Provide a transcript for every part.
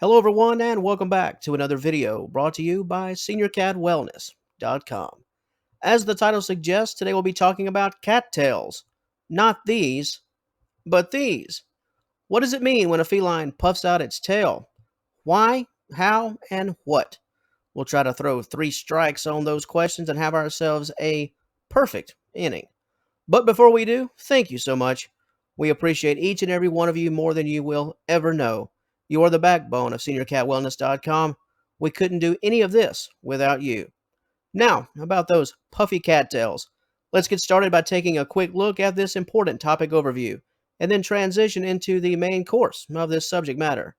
Hello, everyone, and welcome back to another video brought to you by SeniorCatWellness.com. As the title suggests, today we'll be talking about cattails. Not these, but these. What does it mean when a feline puffs out its tail? Why, how, and what? We'll try to throw three strikes on those questions and have ourselves a perfect inning. But before we do, thank you so much. We appreciate each and every one of you more than you will ever know. You are the backbone of SeniorCatWellness.com. We couldn't do any of this without you. Now, about those puffy cattails. Let's get started by taking a quick look at this important topic overview, and then transition into the main course of this subject matter.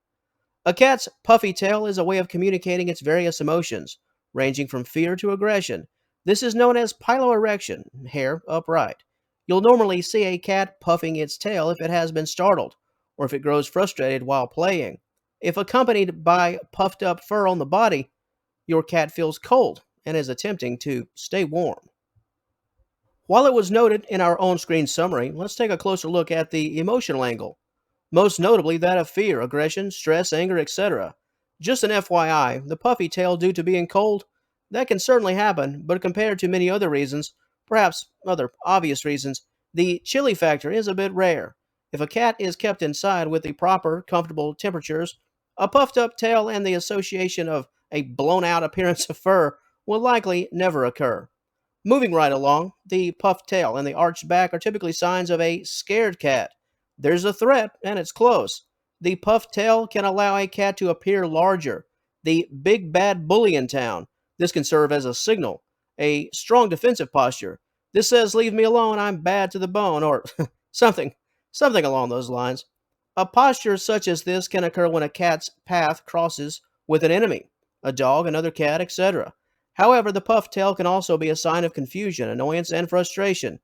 A cat's puffy tail is a way of communicating its various emotions, ranging from fear to aggression. This is known as piloerection, hair upright. You'll normally see a cat puffing its tail if it has been startled, or if it grows frustrated while playing. If accompanied by puffed up fur on the body, your cat feels cold and is attempting to stay warm. While it was noted in our on-screen summary, let's take a closer look at the emotional angle, most notably that of fear, aggression, stress, anger, etc. Just an FYI, the puffy tail due to being cold, that can certainly happen, but compared to many other reasons, perhaps other obvious reasons, the chilly factor is a bit rare. If a cat is kept inside with the proper, comfortable temperatures, a puffed up tail and the association of a blown out appearance of fur will likely never occur. Moving right along, the puffed tail and the arched back are typically signs of a scared cat. There's a threat, and it's close. The puffed tail can allow a cat to appear larger, the big bad bully in town. This can serve as a signal, a strong defensive posture. This says, "Leave me alone, I'm bad to the bone," or something along those lines. A posture such as this can occur when a cat's path crosses with an enemy, a dog, another cat, etc. However, the puffed tail can also be a sign of confusion, annoyance, and frustration.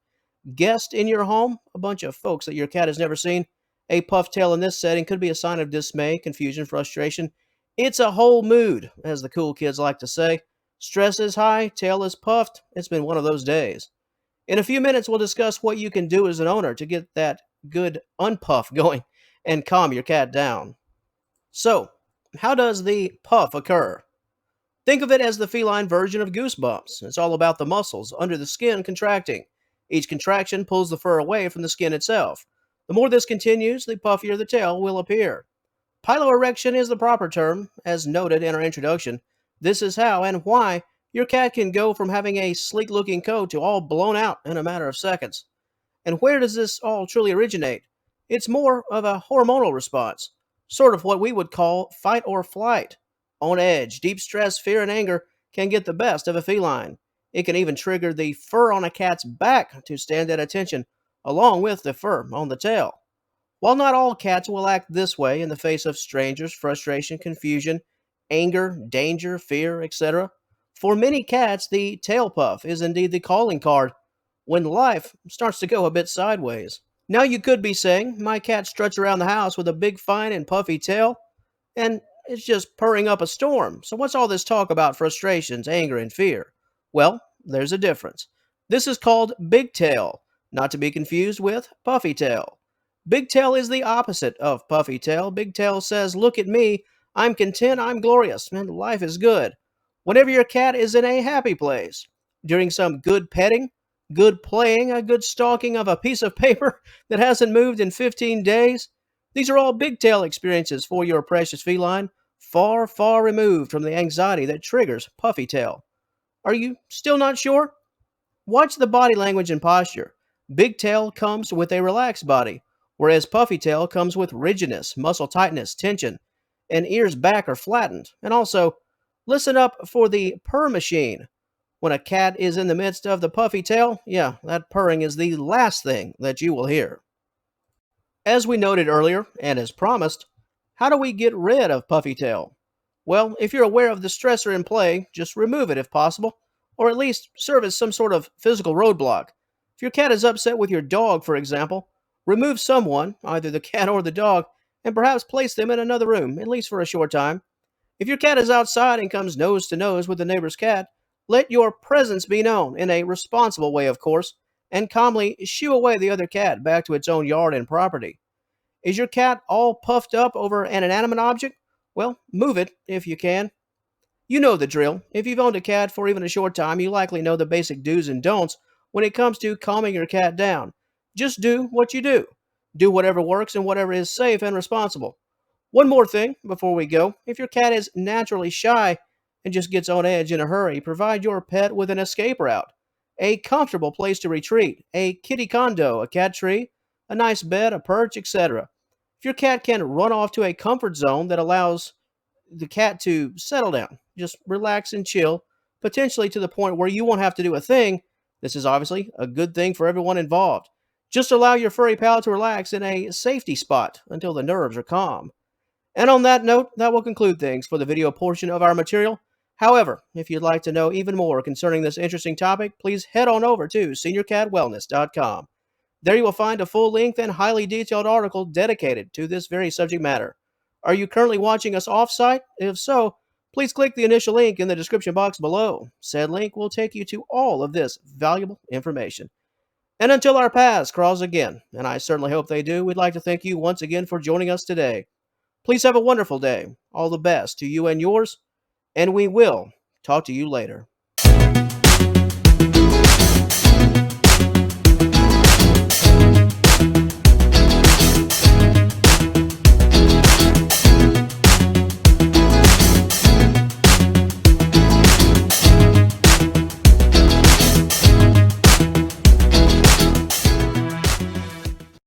Guest in your home, a bunch of folks that your cat has never seen. A puffed tail in this setting could be a sign of dismay, confusion, frustration. It's a whole mood, as the cool kids like to say. Stress is high, tail is puffed. It's been one of those days. In a few minutes, we'll discuss what you can do as an owner to get that good unpuff going and calm your cat down. So, how does the puff occur? Think of it as the feline version of goosebumps. It's all about the muscles under the skin contracting. Each contraction pulls the fur away from the skin itself. The more this continues, the puffier the tail will appear. Piloerection is the proper term, as noted in our introduction. This is how and why your cat can go from having a sleek-looking coat to all blown out in a matter of seconds. And where does this all truly originate? It's more of a hormonal response, sort of what we would call fight or flight. On edge, deep stress, fear, and anger can get the best of a feline. It can even trigger the fur on a cat's back to stand at attention, along with the fur on the tail. While not all cats will act this way in the face of strangers, frustration, confusion, anger, danger, fear, etc., for many cats, the tail puff is indeed the calling card when life starts to go a bit sideways. Now you could be saying, my cat struts around the house with a big fine and puffy tail, and it's just purring up a storm. So what's all this talk about frustrations, anger, and fear? Well, there's a difference. This is called big tail, not to be confused with puffy tail. Big tail is the opposite of puffy tail. Big tail says, "Look at me, I'm content, I'm glorious, and life is good." Whenever your cat is in a happy place, during some good petting, good playing, a good stalking of a piece of paper that hasn't moved in 15 days, these are all big tail experiences for your precious feline, far, far removed from the anxiety that triggers puffy tail. Are you still not sure? Watch the body language and posture. Big tail comes with a relaxed body, whereas puffy tail comes with rigidness, muscle tightness, tension, and ears back or flattened. And also, listen up for the purr machine. When a cat is in the midst of the puffy tail, yeah, that purring is the last thing that you will hear. As we noted earlier, and as promised, how do we get rid of puffy tail? Well, if you're aware of the stressor in play, just remove it if possible, or at least serve as some sort of physical roadblock. If your cat is upset with your dog, for example, remove someone, either the cat or the dog, and perhaps place them in another room, at least for a short time. If your cat is outside and comes nose to nose with the neighbor's cat, let your presence be known, in a responsible way, of course, and calmly shoo away the other cat back to its own yard and property. Is your cat all puffed up over an inanimate object? Well, move it if you can. You know the drill. If you've owned a cat for even a short time, you likely know the basic do's and don'ts when it comes to calming your cat down. Just do what you do. Do whatever works and whatever is safe and responsible. One more thing before we go. If your cat is naturally shy and just gets on edge in a hurry, provide your pet with an escape route, a comfortable place to retreat, a kitty condo, a cat tree, a nice bed, a perch, etc. If your cat can run off to a comfort zone that allows the cat to settle down, just relax and chill, potentially to the point where you won't have to do a thing, this is obviously a good thing for everyone involved. Just allow your furry pal to relax in a safety spot until the nerves are calm. And on that note, that will conclude things for the video portion of our material. However, if you'd like to know even more concerning this interesting topic, please head on over to seniorcatwellness.com. There you will find a full-length and highly detailed article dedicated to this very subject matter. Are you currently watching us off-site? If so, please click the initial link in the description box below. Said link will take you to all of this valuable information. And until our paths cross again, and I certainly hope they do, we'd like to thank you once again for joining us today. Please have a wonderful day. All the best to you and yours, and we will talk to you later.